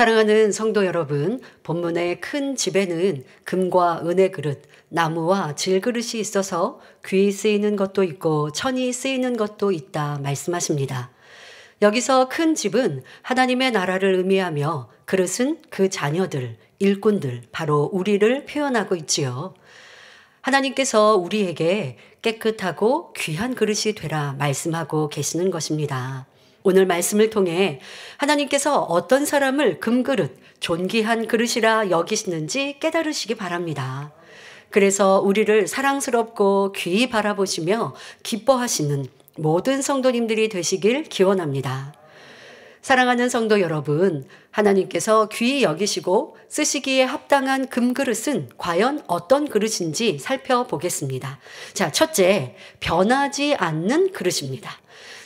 사랑하는 성도 여러분, 본문의 큰 집에는 금과 은의 그릇, 나무와 질그릇이 있어서 귀 쓰이는 것도 있고 천이 쓰이는 것도 있다 말씀하십니다. 여기서 큰 집은 하나님의 나라를 의미하며 그릇은 그 자녀들, 일꾼들, 바로 우리를 표현하고 있지요. 하나님께서 우리에게 깨끗하고 귀한 그릇이 되라 말씀하고 계시는 것입니다. 오늘 말씀을 통해 하나님께서 어떤 사람을 금그릇, 존귀한 그릇이라 여기시는지 깨달으시기 바랍니다. 그래서 우리를 사랑스럽고 귀히 바라보시며 기뻐하시는 모든 성도님들이 되시길 기원합니다. 사랑하는 성도 여러분, 하나님께서 귀히 여기시고 쓰시기에 합당한 금그릇은 과연 어떤 그릇인지 살펴보겠습니다. 자, 첫째, 변하지 않는 그릇입니다.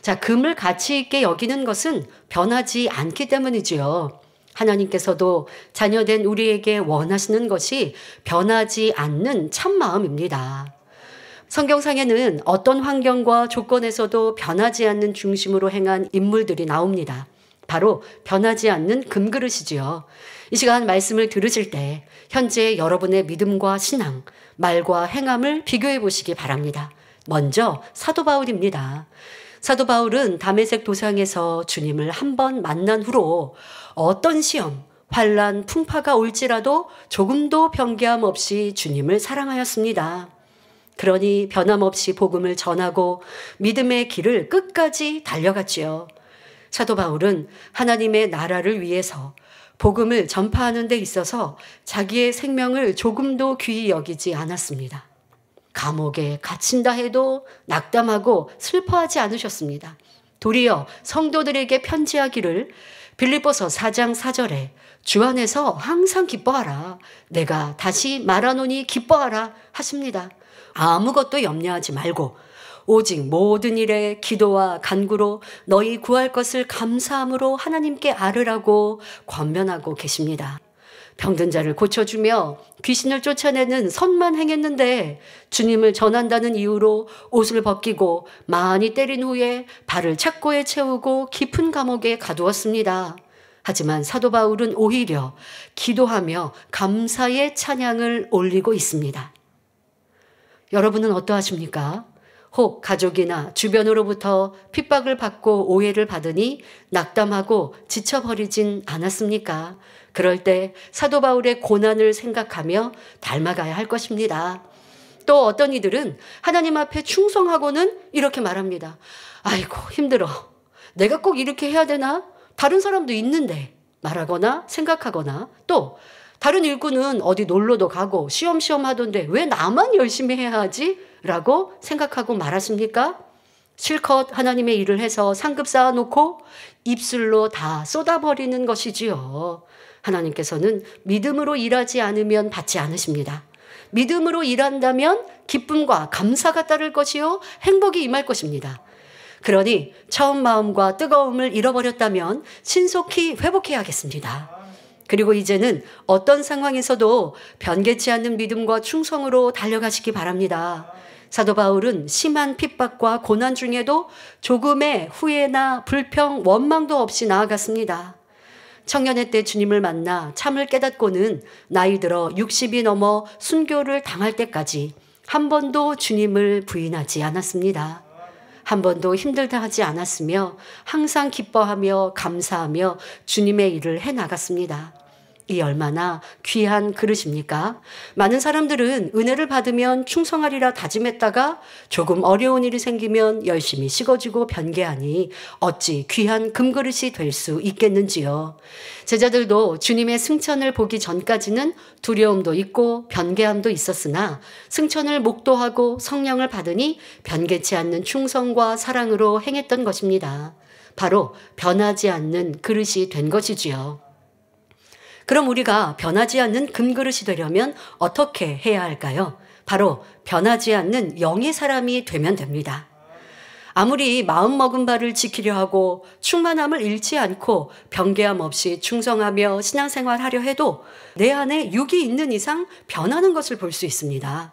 자, 금을 가치 있게 여기는 것은 변하지 않기 때문이지요. 하나님께서도 자녀된 우리에게 원하시는 것이 변하지 않는 참마음입니다. 성경상에는 어떤 환경과 조건에서도 변하지 않는 중심으로 행한 인물들이 나옵니다. 바로 변하지 않는 금그릇이지요. 이 시간 말씀을 들으실 때 현재 여러분의 믿음과 신앙, 말과 행함을 비교해 보시기 바랍니다. 먼저 사도 바울입니다. 사도 바울은 다메섹 도상에서 주님을 한 번 만난 후로 어떤 시험, 환난, 풍파가 올지라도 조금도 변개함 없이 주님을 사랑하였습니다. 그러니 변함없이 복음을 전하고 믿음의 길을 끝까지 달려갔지요. 사도 바울은 하나님의 나라를 위해서 복음을 전파하는 데 있어서 자기의 생명을 조금도 귀히 여기지 않았습니다. 감옥에 갇힌다 해도 낙담하고 슬퍼하지 않으셨습니다. 도리어 성도들에게 편지하기를 빌립보서 4장 4절에 주 안에서 항상 기뻐하라. 내가 다시 말하노니 기뻐하라 하십니다. 아무것도 염려하지 말고 오직 모든 일에 기도와 간구로 너희 구할 것을 감사함으로 하나님께 아뢰라고 권면하고 계십니다. 병든 자를 고쳐주며 귀신을 쫓아내는 선만 행했는데 주님을 전한다는 이유로 옷을 벗기고 많이 때린 후에 발을 착고에 채우고 깊은 감옥에 가두었습니다. 하지만 사도 바울은 오히려 기도하며 감사의 찬양을 올리고 있습니다. 여러분은 어떠하십니까? 혹 가족이나 주변으로부터 핍박을 받고 오해를 받으니 낙담하고 지쳐버리진 않았습니까? 그럴 때 사도 바울의 고난을 생각하며 닮아가야 할 것입니다. 또 어떤 이들은 하나님 앞에 충성하고는 이렇게 말합니다. 아이고 힘들어. 내가 꼭 이렇게 해야 되나? 다른 사람도 있는데 말하거나 생각하거나 또 다른 일꾼은 어디 놀러도 가고 쉬엄쉬엄 하던데 왜 나만 열심히 해야 하지? 라고 생각하고 말하십니까? 실컷 하나님의 일을 해서 상급 쌓아놓고 입술로 다 쏟아버리는 것이지요. 하나님께서는 믿음으로 일하지 않으면 받지 않으십니다. 믿음으로 일한다면 기쁨과 감사가 따를 것이요 행복이 임할 것입니다. 그러니 처음 마음과 뜨거움을 잃어버렸다면 신속히 회복해야겠습니다. 그리고 이제는 어떤 상황에서도 변개치 않는 믿음과 충성으로 달려가시기 바랍니다. 사도 바울은 심한 핍박과 고난 중에도 조금의 후회나 불평, 원망도 없이 나아갔습니다. 청년의 때 주님을 만나 참을 깨닫고는 나이 들어 60이 넘어 순교를 당할 때까지 한 번도 주님을 부인하지 않았습니다. 한 번도 힘들다 하지 않았으며 항상 기뻐하며 감사하며 주님의 일을 해나갔습니다. 이 얼마나 귀한 그릇입니까? 많은 사람들은 은혜를 받으면 충성하리라 다짐했다가 조금 어려운 일이 생기면 열심히 식어지고 변개하니 어찌 귀한 금그릇이 될 수 있겠는지요. 제자들도 주님의 승천을 보기 전까지는 두려움도 있고 변개함도 있었으나 승천을 목도하고 성령을 받으니 변개치 않는 충성과 사랑으로 행했던 것입니다. 바로 변하지 않는 그릇이 된 것이지요. 그럼 우리가 변하지 않는 금그릇이 되려면 어떻게 해야 할까요? 바로 변하지 않는 영의 사람이 되면 됩니다. 아무리 마음먹은 바를 지키려 하고 충만함을 잃지 않고 변개함 없이 충성하며 신앙생활하려 해도 내 안에 육이 있는 이상 변하는 것을 볼 수 있습니다.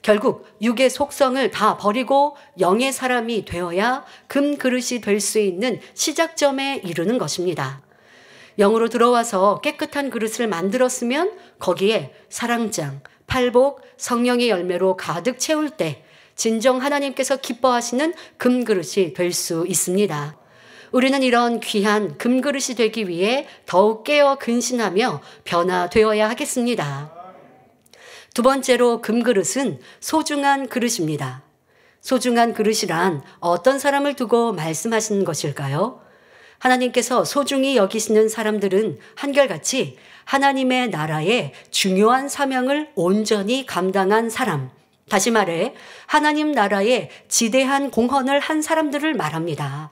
결국 육의 속성을 다 버리고 영의 사람이 되어야 금그릇이 될 수 있는 시작점에 이르는 것입니다. 영으로 들어와서 깨끗한 그릇을 만들었으면 거기에 사랑장, 팔복, 성령의 열매로 가득 채울 때 진정 하나님께서 기뻐하시는 금그릇이 될 수 있습니다. 우리는 이런 귀한 금그릇이 되기 위해 더욱 깨어 근신하며 변화되어야 하겠습니다. 두 번째로 금그릇은 소중한 그릇입니다. 소중한 그릇이란 어떤 사람을 두고 말씀하시는 것일까요? 하나님께서 소중히 여기시는 사람들은 한결같이 하나님의 나라의 중요한 사명을 온전히 감당한 사람, 다시 말해 하나님 나라의 지대한 공헌을 한 사람들을 말합니다.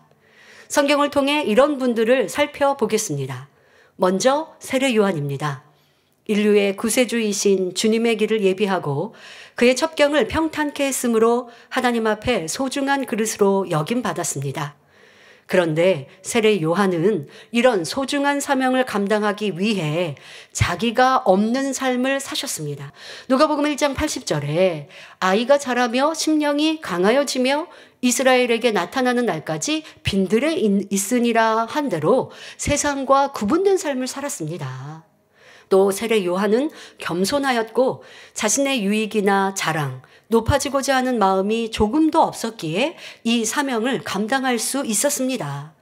성경을 통해 이런 분들을 살펴보겠습니다. 먼저 세례 요한입니다. 인류의 구세주이신 주님의 길을 예비하고 그의 첩경을 평탄케 했으므로 하나님 앞에 소중한 그릇으로 여김받았습니다. 그런데 세례 요한은 이런 소중한 사명을 감당하기 위해 자기가 없는 삶을 사셨습니다. 누가복음 1장 80절에 아이가 자라며 심령이 강하여지며 이스라엘에게 나타나는 날까지 빈들에 있으니라 한 대로 세상과 구분된 삶을 살았습니다. 또 세례 요한은 겸손하였고 자신의 유익이나 자랑, 높아지고자 하는 마음이 조금도 없었기에 이 사명을 감당할 수 있었습니다.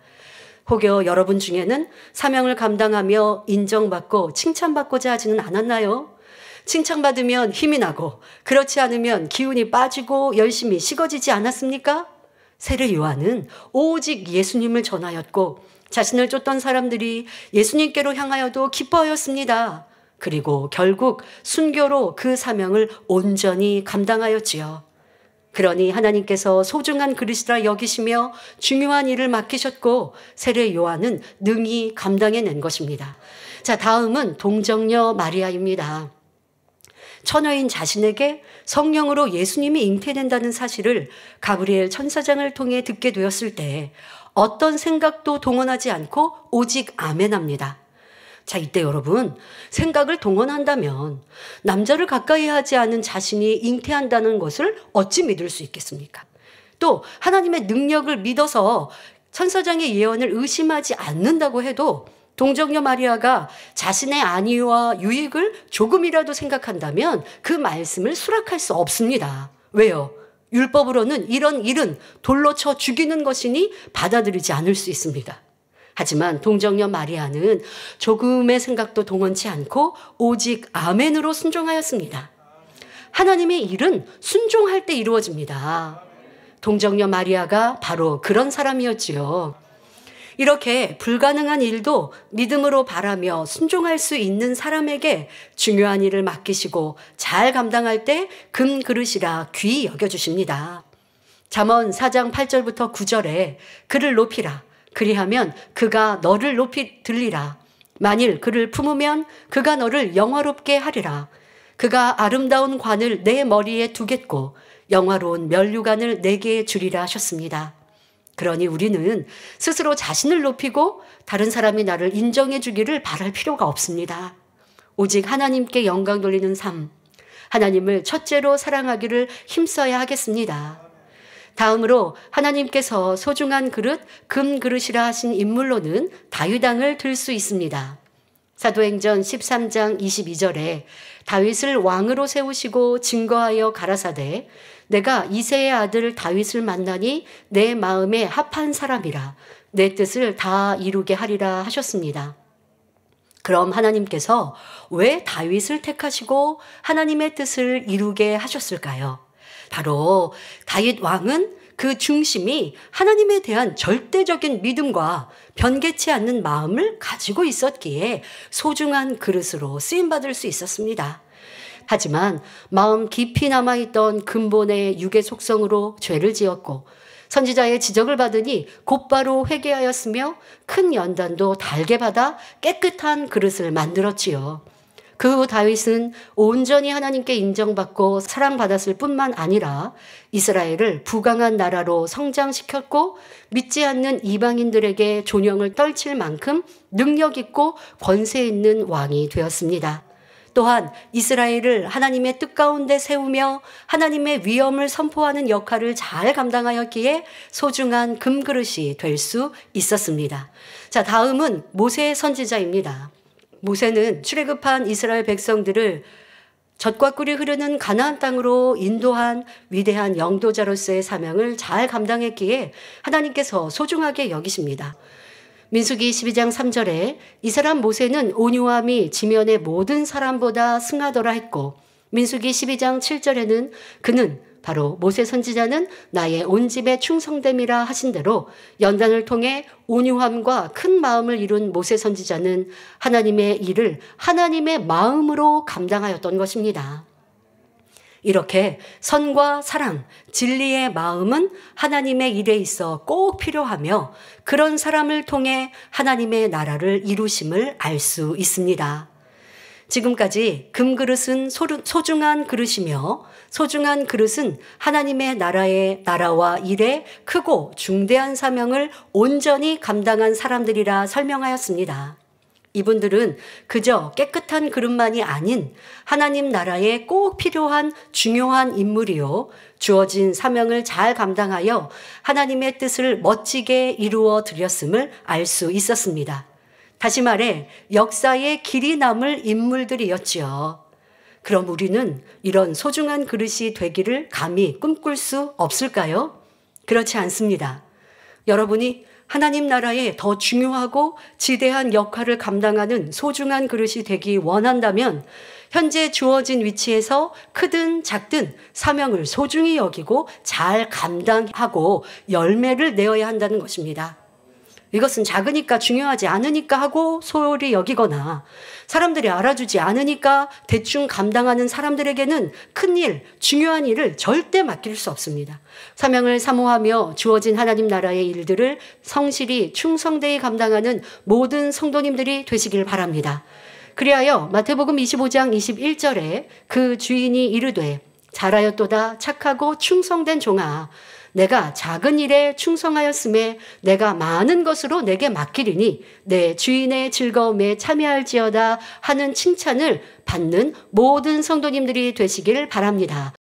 혹여 여러분 중에는 사명을 감당하며 인정받고 칭찬받고자 하지는 않았나요? 칭찬받으면 힘이 나고 그렇지 않으면 기운이 빠지고 열심히 식어지지 않았습니까? 세례 요한은 오직 예수님을 전하였고 자신을 쫓던 사람들이 예수님께로 향하여도 기뻐하였습니다. 그리고 결국 순교로 그 사명을 온전히 감당하였지요. 그러니 하나님께서 소중한 그릇이라 여기시며 중요한 일을 맡기셨고 세례 요한은 능히 감당해낸 것입니다. 자, 다음은 동정녀 마리아입니다. 처녀인 자신에게 성령으로 예수님이 잉태된다는 사실을 가브리엘 천사장을 통해 듣게 되었을 때 어떤 생각도 동원하지 않고 오직 아멘합니다. 자, 이때 여러분, 생각을 동원한다면 남자를 가까이 하지 않은 자신이 잉태한다는 것을 어찌 믿을 수 있겠습니까? 또 하나님의 능력을 믿어서 천사장의 예언을 의심하지 않는다고 해도 동정녀 마리아가 자신의 안위와 유익을 조금이라도 생각한다면 그 말씀을 수락할 수 없습니다. 왜요? 율법으로는 이런 일은 돌로 쳐 죽이는 것이니 받아들이지 않을 수 있습니다. 하지만 동정녀 마리아는 조금의 생각도 동원치 않고 오직 아멘으로 순종하였습니다. 하나님의 일은 순종할 때 이루어집니다. 동정녀 마리아가 바로 그런 사람이었지요. 이렇게 불가능한 일도 믿음으로 바라며 순종할 수 있는 사람에게 중요한 일을 맡기시고 잘 감당할 때 금그릇이라 귀히 여겨주십니다. 잠언 4장 8절부터 9절에 그를 높이라. 그리하면 그가 너를 높이 들리라. 만일 그를 품으면 그가 너를 영화롭게 하리라. 그가 아름다운 관을 내 머리에 두겠고 영화로운 면류관을 내게 주리라 하셨습니다. 그러니 우리는 스스로 자신을 높이고 다른 사람이 나를 인정해 주기를 바랄 필요가 없습니다. 오직 하나님께 영광 돌리는 삶, 하나님을 첫째로 사랑하기를 힘써야 하겠습니다. 다음으로 하나님께서 소중한 그릇, 금그릇이라 하신 인물로는 다윗왕을 들 수 있습니다. 사도행전 13장 22절에 다윗을 왕으로 세우시고 증거하여 가라사대 내가 이새의 아들 다윗을 만나니 내 마음에 합한 사람이라 내 뜻을 다 이루게 하리라 하셨습니다. 그럼 하나님께서 왜 다윗을 택하시고 하나님의 뜻을 이루게 하셨을까요? 바로 다윗 왕은 그 중심이 하나님에 대한 절대적인 믿음과 변개치 않는 마음을 가지고 있었기에 소중한 그릇으로 쓰임받을 수 있었습니다. 하지만 마음 깊이 남아있던 근본의 육의 속성으로 죄를 지었고 선지자의 지적을 받으니 곧바로 회개하였으며 큰 연단도 달게 받아 깨끗한 그릇을 만들었지요. 그 후 다윗은 온전히 하나님께 인정받고 사랑받았을 뿐만 아니라 이스라엘을 부강한 나라로 성장시켰고 믿지 않는 이방인들에게 존영을 떨칠 만큼 능력 있고 권세 있는 왕이 되었습니다. 또한 이스라엘을 하나님의 뜻 가운데 세우며 하나님의 위엄을 선포하는 역할을 잘 감당하였기에 소중한 금그릇이 될 수 있었습니다. 자, 다음은 모세 선지자입니다. 모세는 출애굽한 이스라엘 백성들을 젖과 꿀이 흐르는 가나안 땅으로 인도한 위대한 영도자로서의 사명을 잘 감당했기에 하나님께서 소중하게 여기십니다. 민수기 12장 3절에 이 사람 모세는 온유함이 지면의 모든 사람보다 승하더라 했고, 민수기 12장 7절에는 그는 바로 모세 선지자는 나의 온 집에 충성됨이라 하신 대로 연단을 통해 온유함과 큰 마음을 이룬 모세 선지자는 하나님의 일을 하나님의 마음으로 감당하였던 것입니다. 이렇게 선과 사랑, 진리의 마음은 하나님의 일에 있어 꼭 필요하며 그런 사람을 통해 하나님의 나라를 이루심을 알 수 있습니다. 지금까지 금그릇은 소중한 그릇이며 소중한 그릇은 하나님의 나라와 일에 크고 중대한 사명을 온전히 감당한 사람들이라 설명하였습니다. 이분들은 그저 깨끗한 그릇만이 아닌 하나님 나라에 꼭 필요한 중요한 인물이요, 주어진 사명을 잘 감당하여 하나님의 뜻을 멋지게 이루어 드렸음을 알 수 있었습니다. 다시 말해 역사의 길이 남을 인물들이었지요. 그럼 우리는 이런 소중한 그릇이 되기를 감히 꿈꿀 수 없을까요? 그렇지 않습니다. 여러분이 하나님 나라에 더 중요하고 지대한 역할을 감당하는 소중한 그릇이 되기 원한다면 현재 주어진 위치에서 크든 작든 사명을 소중히 여기고 잘 감당하고 열매를 내어야 한다는 것입니다. 이것은 작으니까 중요하지 않으니까 하고 소홀히 여기거나 사람들이 알아주지 않으니까 대충 감당하는 사람들에게는 큰 일, 중요한 일을 절대 맡길 수 없습니다. 사명을 사모하며 주어진 하나님 나라의 일들을 성실히 충성되이 감당하는 모든 성도님들이 되시길 바랍니다. 그리하여 마태복음 25장 21절에 그 주인이 이르되 잘하였도다 착하고 충성된 종아, 내가 작은 일에 충성하였음에 내가 많은 것으로 내게 맡기리니 내 주인의 즐거움에 참여할지어다 하는 칭찬을 받는 모든 성도님들이 되시길 바랍니다.